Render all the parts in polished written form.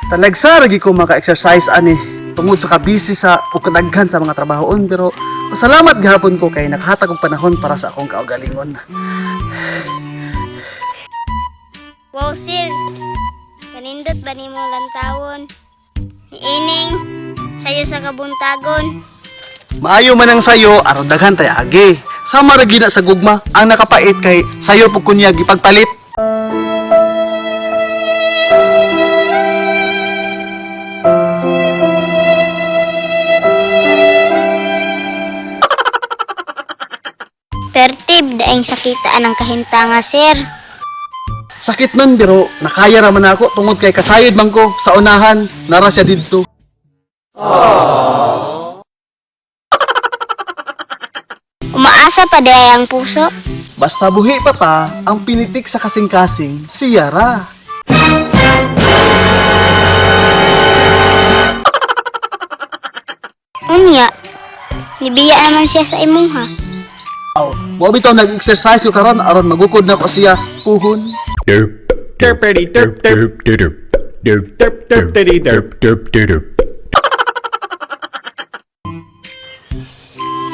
Talagsa lagi ko maka-exercise ani tungod sa kabisi sa o kadaghan sa mga trabahoon, pero pasalamat gihapon ko kay nakahatag og panahon para sa akong kaugalingon. Wow, sir. Kanindot ba ni mong lantawon? Ining, sayo sa kabuntagon. Maayo man ang sayo aron daghan tay agi. Sama ra gina sa gugma ang nakapait kay sayo pug kunya gipagpalit. Pertib, daing sakitaan ang kahintanga, sir. Sakit man pero nakaya ra man ako tungod kay kasayod man ko sa unahan nara siya didto. Umaasa pa day ang puso. Basta buhi pa ang pinitik sa kasing-kasing siya ra. Unya, nibiya naman siya sa imong ha. Aw, mo bitaw nag-exercise ko karon aron magukod na ko siya puhon. Derp derpity derp derp derp derp derp derpity derp derp derp.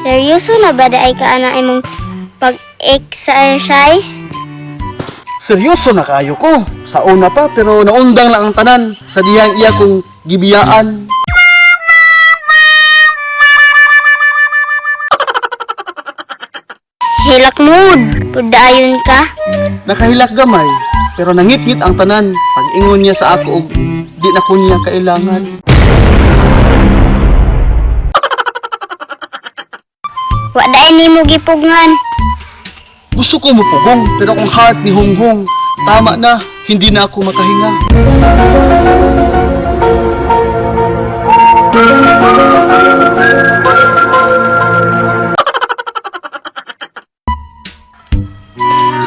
Seryoso na ba daay ka ana imong pag-exercise? Seryoso na kayo ko. Sa una pa pero naundang lang ang tanan sa diyang iya kong gibiyaan. Hilak mood, pudayon ka. Nakahilak gamay pero nangit-ngit ang tanan pag ingon niya sa ako og di na ko niya kailangan. Wa daay nimo gipugngan. Gusto ko mupugong pero kung heart ni Honghong tama na, hindi na ako makahinga.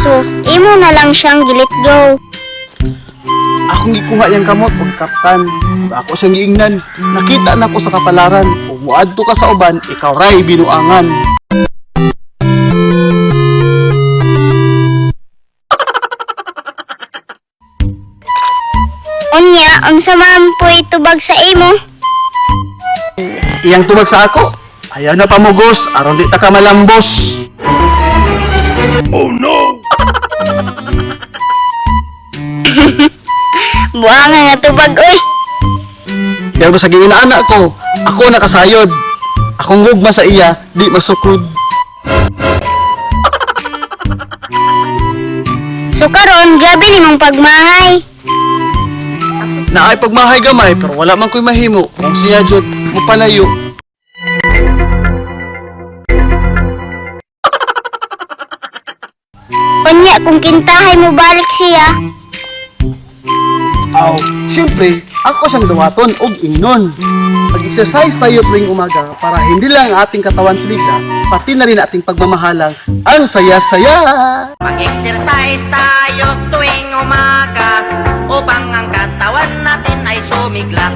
So, imo na lang siyang gilit go. Akong gikuha yang kamot og kaptan. Ug ako siyang giingnan. Nakita na ko sa kapalaran. Ug muadto ka sa uban, ikaw ray binuangan. Unya, unsa man po'y tubag sa imo? Iyang tubag sa ako. Ayaw na pamugos, aron di ta ka malambos. Oh no! Buangan nga tubag, oy. Pero sa giinaanak ko, ako nakasayod. Akong gugma sa iya, di masukod. So karon, grabe nimong pagmahay. Naay pagmahay gamay, pero wala man ko'y mahimo. Kung siya jud mo palayo. Unya, kung kintahay mo balik siya, Aw, siyempre, ako siyang dawaton og ingnon. Mag-exercise tayo tuwing umaga para hindi lang ang ating katawan sumigla, pati na rin ating pagmamahalang ang saya-saya. Mag-exercise tayo tuwing umaga upang ang katawan natin ay sumigla.